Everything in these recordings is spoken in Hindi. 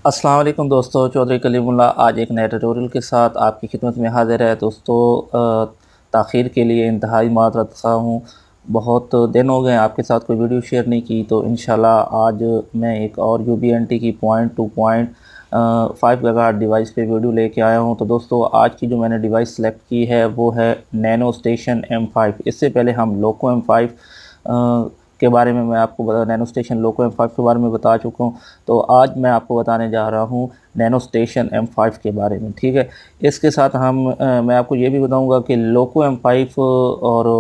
अस्सलाम वालेकुम दोस्तों, चौधरी कलीमुल्लाह आज एक नए ट्यूटोरियल के साथ आपकी खिदमत में हाज़िर है। दोस्तों ताख़ीर के लिए इंतहाई माज़रत ख़्वाह हूँ। बहुत दिन हो गए आपके साथ कोई वीडियो शेयर नहीं की, तो इंशाल्लाह आज मैं एक और यूबीएनटी की point two point 5 gigahertz device पे वीडियो लेके आया हूँ। तो दोस्तों आज की जो मैंने डिवाइस सेलेक्ट की है वो है नैनो स्टेशन M5। इससे पहले हम लोको M5 के बारे में मैं आपको नैनो स्टेशन लोको M5 के बारे में बता चुका हूँ। तो आज मैं आपको बताने जा रहा हूँ नैनो स्टेशन M5 के बारे में, ठीक है। इसके साथ मैं आपको ये भी बताऊँगा कि लोको M5 और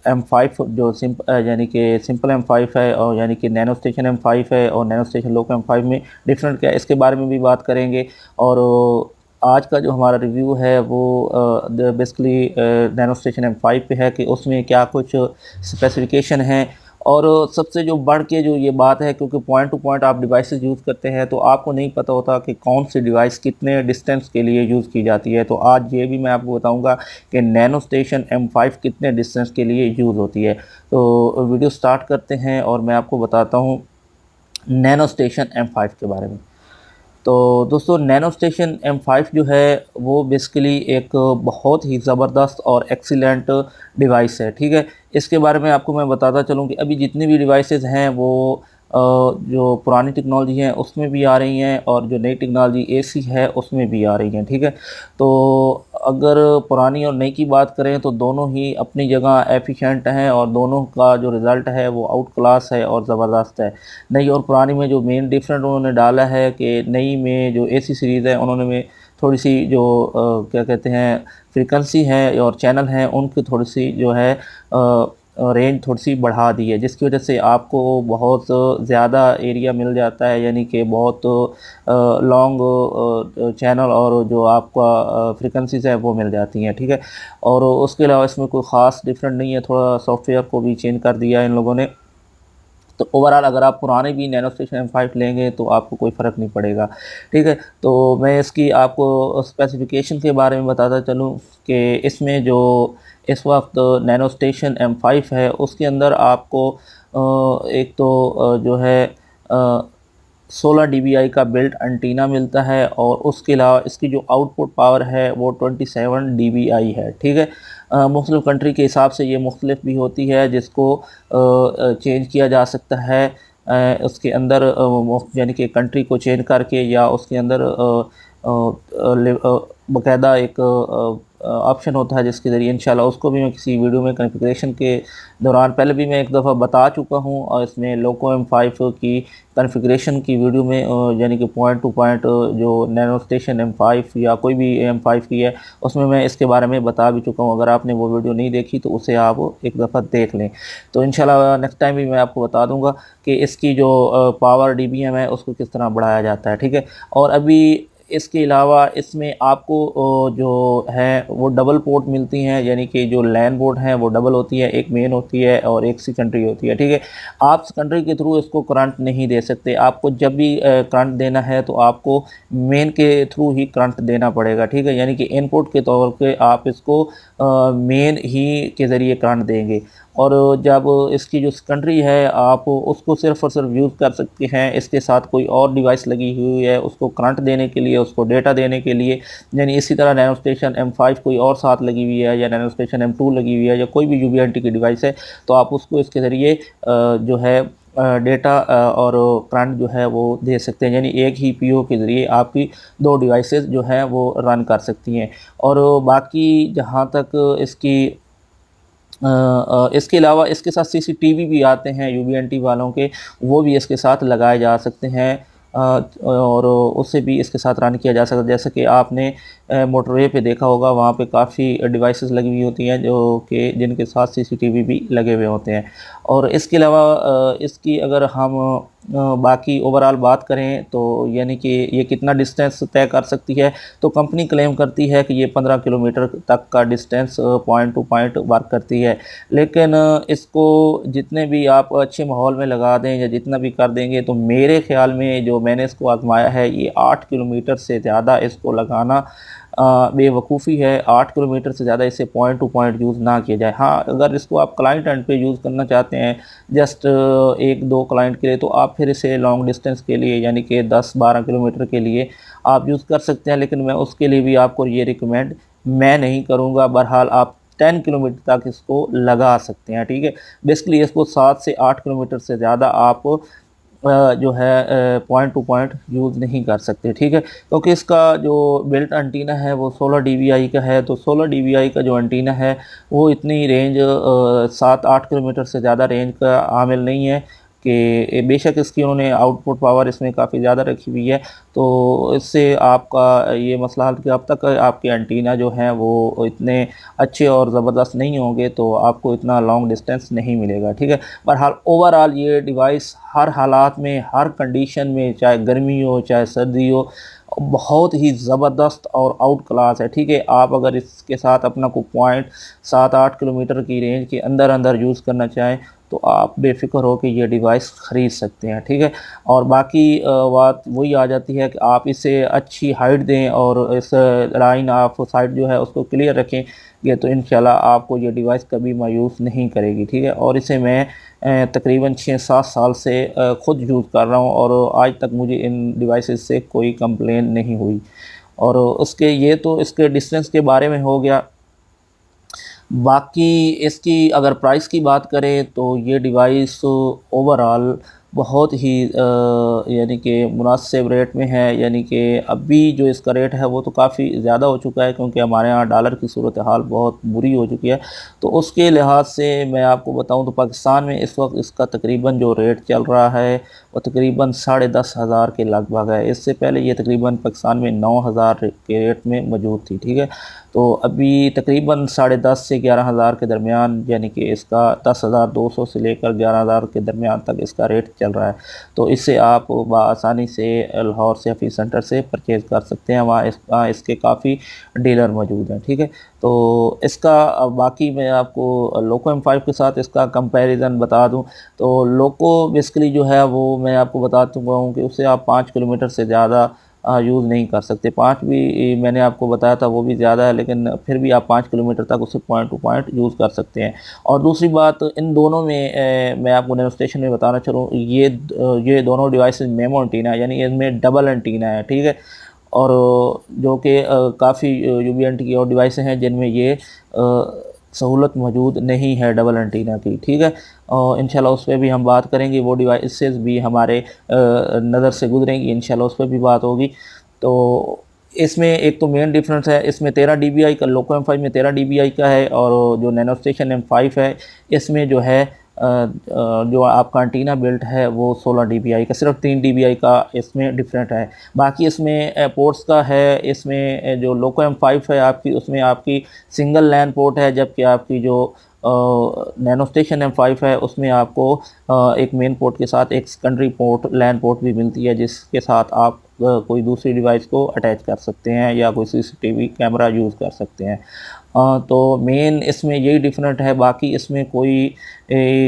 M5 जो यानी कि सिंपल M5 है, और यानी कि नैनो स्टेशन M5 है, और नैनो स्टेशन लोको M5 में डिफरेंट क्या है इसके बारे में भी बात करेंगे। और आज का जो हमारा रिव्यू है वो बेसिकली नैनो स्टेशन M5 पे है कि उसमें क्या कुछ स्पेसिफिकेशन हैं। और सबसे जो बढ़ के जो ये बात है, क्योंकि पॉइंट टू पॉइंट आप डिवाइसेस यूज़ करते हैं तो आपको नहीं पता होता कि कौन सी डिवाइस कितने डिस्टेंस के लिए यूज़ की जाती है। तो आज ये भी मैं आपको बताऊंगा कि नैनो स्टेशन M5 कितने डिस्टेंस के लिए यूज़ होती है। तो वीडियो स्टार्ट करते हैं और मैं आपको बताता हूँ नैनो स्टेशन M5 के बारे में। तो दोस्तों नैनो स्टेशन M5 जो है वो बेसिकली एक बहुत ही ज़बरदस्त और एक्सीलेंट डिवाइस है, ठीक है। इसके बारे में आपको मैं बताता चलूँ कि अभी जितनी भी डिवाइसेस हैं वो जो पुरानी टेक्नोलॉजी है उसमें भी आ रही हैं, और जो नई टेक्नोलॉजी AC है उसमें भी आ रही हैं, ठीक है। तो अगर पुरानी और नई की बात करें तो दोनों ही अपनी जगह एफिशिएंट हैं, और दोनों का जो रिज़ल्ट है वो आउट क्लास है और ज़बरदस्त है। नई और पुरानी में जो मेन डिफरेंट उन्होंने डाला है कि नई में जो AC सीरीज़ है उन्होंने में थोड़ी सी जो क्या कहते हैं फ्रीक्वेंसी है और चैनल हैं उनकी थोड़ी सी जो है रेंज थोड़ी सी बढ़ा दी है, जिसकी वजह से आपको बहुत ज़्यादा एरिया मिल जाता है, यानी कि बहुत लॉन्ग चैनल और जो आपका फ्रीक्वेंसीज़ है वो मिल जाती हैं, ठीक है। और उसके अलावा इसमें कोई ख़ास डिफरेंट नहीं है, थोड़ा सॉफ्टवेयर को भी चेंज कर दिया है इन लोगों ने। तो ओवरऑल अगर आप पुराने भी नैनो स्टेशन M5 लेंगे तो आपको कोई फ़र्क नहीं पड़ेगा, ठीक है। तो मैं इसकी आपको स्पेसिफिकेशन के बारे में बताता चलूँ कि इसमें जो इस वक्त नैनो स्टेशन M5 है उसके अंदर आपको एक तो जो है 16 dBi का बिल्ट एंटीना मिलता है, और उसके अलावा इसकी जो आउटपुट पावर है वो 27 dBi है, ठीक है। मुख्तलिफ़ कंट्री के हिसाब से ये मुख्तलिफ भी होती है, जिसको चेंज किया जा सकता है उसके अंदर यानी कि कंट्री को चेंज करके, या उसके अंदर बाकायदा एक ऑप्शन होता है जिसके ज़रिए इंशाल्लाह उसको भी मैं किसी वीडियो में कॉन्फ़िगरेशन के दौरान पहले भी मैं एक दफ़ा बता चुका हूँ, और इसमें लोको M5 की कॉन्फ़िगरेशन की वीडियो में यानी कि पॉइंट टू पॉइंट जो नैनो स्टेशन M5 या कोई भी M5 की है उसमें मैं इसके बारे में बता भी चुका हूँ। अगर आपने वो वीडियो नहीं देखी तो उसे आप एक दफ़ा देख लें। तो इंशाल्लाह नेक्स्ट टाइम भी मैं आपको बता दूँगा कि इसकी जो पावर DBM है उसको किस तरह बढ़ाया जाता है, ठीक है। और अभी इसके अलावा इसमें आपको जो है वो डबल पोर्ट मिलती हैं, यानी कि जो लैन पोर्ट हैं वो डबल होती है, एक मेन होती है और एक सेकेंडरी होती है, ठीक है। आप सेकेंडरी के थ्रू इसको करंट नहीं दे सकते, आपको जब भी करंट देना है तो आपको मेन के थ्रू ही करंट देना पड़ेगा, ठीक है। यानी कि इनपुट के तौर पे आप इसको मेन ही के ज़रिए करंट देंगे, और जब इसकी जो सेकेंडरी है आप उसको सिर्फ़ और सिर्फ यूज़ कर सकते हैं इसके साथ कोई और डिवाइस लगी हुई है उसको करंट देने के लिए, उसको डेटा देने के लिए। यानी इसी तरह नैनो स्टेशन M5 कोई और साथ लगी हुई है, या नैनो स्टेशन M2 लगी हुई है, या कोई भी यूबीएनटी की डिवाइस है, तो आप उसको इसके ज़रिए जो है डेटा और करंट जो है वो दे सकते हैं। यानी एक ही PO के ज़रिए आपकी दो डिवाइसेस जो हैं वो रन कर सकती हैं। और बाकी जहाँ तक इसके अलावा इसके साथ CCTV भी आते हैं यूबीएनटी वालों के, वो भी इसके साथ लगाए जा सकते हैं, और उससे भी इसके साथ रन किया जा सकता है। जैसे कि आपने मोटरवे पे देखा होगा, वहाँ पे काफ़ी डिवाइसेस लगी हुई होती हैं जो कि जिनके साथ CCTV भी लगे हुए होते हैं। और इसके अलावा इसकी अगर हम बाकी ओवरऑल बात करें तो यानी कि ये कितना डिस्टेंस तय कर सकती है, तो कंपनी क्लेम करती है कि ये 15 किलोमीटर तक का distance point two point work करती है। लेकिन इसको जितने भी आप अच्छे माहौल में लगा दें या जितना भी कर देंगे, तो मेरे ख़्याल में जो मैंने इसको आजमाया है ये 8 किलोमीटर से ज़्यादा इसको लगाना बेवकूफ़ी है। 8 किलोमीटर से ज़्यादा इसे पॉइंट टू पॉइंट यूज़ ना किया जाए। हाँ, अगर इसको आप क्लाइंट एंड पे यूज़ करना चाहते हैं जस्ट 1-2 क्लाइंट के लिए, तो आप फिर इसे लॉन्ग डिस्टेंस के लिए यानी कि 10-12 किलोमीटर के लिए आप यूज़ कर सकते हैं, लेकिन मैं उसके लिए भी आपको ये रिकमेंड मैं नहीं करूँगा। बहरहाल आप 10 किलोमीटर तक इसको लगा सकते हैं, ठीक है। बेसिकली इसको 7 से 8 किलोमीटर से ज़्यादा आप जो है पॉइंट टू पॉइंट यूज़ नहीं कर सकते, ठीक है। क्योंकि इसका जो बिल्ट एंटीना है वो 16 डीबीआई का है, तो 16 डीबीआई का जो एंटीना है वो इतनी रेंज 7-8 किलोमीटर से ज़्यादा रेंज का हामिल नहीं है कि बेशक इसकी उन्होंने आउटपुट पावर इसमें काफ़ी ज़्यादा रखी हुई है, तो इससे आपका ये मसला हल कि अब तक आपके एंटीना जो हैं वो इतने अच्छे और ज़बरदस्त नहीं होंगे, तो आपको इतना लॉन्ग डिस्टेंस नहीं मिलेगा, ठीक है। बहरहाल ओवरऑल ये डिवाइस हर हालात में, हर कंडीशन में, चाहे गर्मी हो चाहे सर्दी हो, बहुत ही ज़बरदस्त और आउट क्लास है, ठीक है। आप अगर इसके साथ अपना कोई पॉइंट 7-8 किलोमीटर की रेंज के अंदर अंदर यूज़ करना चाहें तो आप बेफ़िक्र हो कि ये डिवाइस ख़रीद सकते हैं, ठीक है। और बाकी बात वही आ जाती है कि आप इसे अच्छी हाइट दें और इस लाइन ऑफ साइट जो है उसको क्लियर रखें, ये तो इंशाल्लाह आपको ये डिवाइस कभी मायूस नहीं करेगी, ठीक है। और इसे मैं तकरीबन 6-7 साल से ख़ुद यूज़ कर रहा हूँ और आज तक मुझे इन डिवाइसेस से कोई कंप्लेन नहीं हुई। और उसके ये तो इसके डिस्टेंस के बारे में हो गया। बाकी इसकी अगर प्राइस की बात करें तो ये डिवाइस ओवरऑल बहुत ही यानी कि मुनासिब रेट में है, यानी कि अभी जो इसका रेट है वो तो काफ़ी ज़्यादा हो चुका है क्योंकि हमारे यहाँ डॉलर की सूरत हाल बहुत बुरी हो चुकी है। तो उसके लिहाज से मैं आपको बताऊं तो पाकिस्तान में इस वक्त इसका तकरीबन जो रेट चल रहा है वो तकरीबन 10,500 के लगभग है। इससे पहले ये तकरीबन पाकिस्तान में 9,000 के रेट में मौजूद थी, ठीक है। तो अभी तकरीबन 10,500 से 11,000 के दरमियान, यानी कि इसका 10,200 से लेकर 11,000 के दरमियान तक इसका रेट चल रहा है। तो इससे आप बआसानी से लाहौर से हफीज़ सेंटर से परचेज़ कर सकते हैं, वहाँ इसके काफ़ी डीलर मौजूद हैं, ठीक है। तो इसका बाकी मैं आपको लोको M5 के साथ इसका कंपैरिजन बता दूं तो लोको बेसिकली जो है वो मैं आपको बता चुका हूँ कि उससे आप 5 किलोमीटर से ज़्यादा यूज़ नहीं कर सकते। 5 भी मैंने आपको बताया था वो भी ज़्यादा है, लेकिन फिर भी आप 5 किलोमीटर तक उसे पॉइंट टू पॉइंट यूज़ कर सकते हैं। और दूसरी बात इन दोनों में मैं आपको डेमोंस्ट्रेशन में बताना चाहूँ, ये दोनों डिवाइसेस मेमो एंटीना यानी इनमें डबल एंटीना है, ठीक है। और जो कि काफ़ी यूबीएनटी की और डिवाइसें हैं जिनमें ये सहूलत मौजूद नहीं है डबल एंटीना की, ठीक है। और इंशाल्लाह उस पर भी हम बात करेंगे, वो डिवाइसेस भी हमारे नज़र से गुजरेंगी, इंशाल्लाह उस पर भी बात होगी। तो इसमें एक तो मेन डिफरेंस है, इसमें 13 डीबीआई का, लोको M5 में 13 डीबीआई का है, और जो नैनो स्टेशन M5 है इसमें जो है जो आपका एंटीना बिल्ट है वो 16 डीबीआई का, सिर्फ 3 डीबीआई का इसमें डिफरेंट है। बाकी इसमें पोर्ट्स का है, इसमें जो लोको M5 है आपकी, उसमें आपकी सिंगल लैन पोर्ट है, जबकि आपकी जो नैनो स्टेशन M5 है उसमें आपको एक मेन पोर्ट के साथ एक सेकेंडरी पोर्ट लैन पोर्ट भी मिलती है, जिसके साथ आप कोई दूसरी डिवाइस को अटैच कर सकते हैं या कोई CCTV कैमरा यूज़ कर सकते हैं। तो मेन इसमें यही डिफरेंट है, बाकी इसमें कोई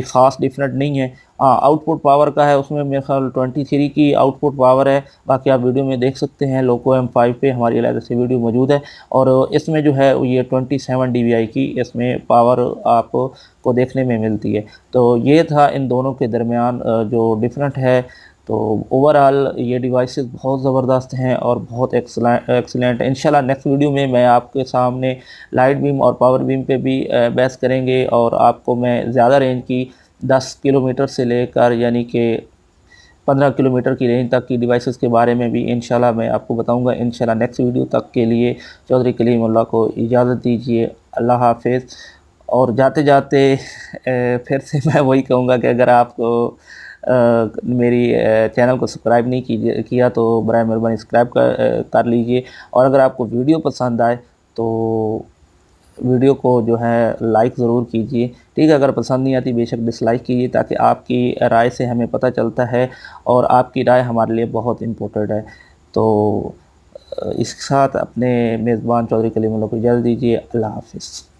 ख़ास डिफरेंट नहीं है। आउटपुट पावर का है, उसमें मेरे ख्याल 23 की आउटपुट पावर है, बाकी आप वीडियो में देख सकते हैं, लोको M5 पे हमारी अलग से वीडियो मौजूद है। और इसमें जो है ये 27 dBi की इसमें पावर आपको देखने में मिलती है। तो ये था इन दोनों के दरमियान जो डिफरेंट है। तो ओवरऑल ये डिवाइसेस बहुत ज़बरदस्त हैं और बहुत एक्सीलेंट है। इंशाल्लाह नेक्स्ट वीडियो में मैं आपके सामने लाइट बीम और पावर बीम पे भी बहस करेंगे, और आपको मैं ज़्यादा रेंज की 10 किलोमीटर से लेकर यानी कि 15 किलोमीटर की रेंज तक की डिवाइसेस के बारे में भी इंशाल्लाह मैं आपको बताऊंगा। इंशाल्लाह नेक्स्ट वीडियो तक के लिए चौधरी कलीमुल्लाह को इजाज़त दीजिए। अल्लाह हाफिज़। और जाते जाते फिर से मैं वही कहूँगा कि अगर आपको मेरी चैनल को सब्सक्राइब नहीं किया तो बराए मेहरबानी सब्सक्राइब कर लीजिए, और अगर आपको वीडियो पसंद आए तो वीडियो को जो है लाइक ज़रूर कीजिए, ठीक है। अगर पसंद नहीं आती बेशक डिसलाइक कीजिए, ताकि आपकी राय से हमें पता चलता है, और आपकी राय हमारे लिए बहुत इम्पोर्टेंट है। तो इसके साथ अपने मेज़बान चौधरी कलीमुल्लाह को इजाज़त दीजिए। अल्लाह हाफिज़।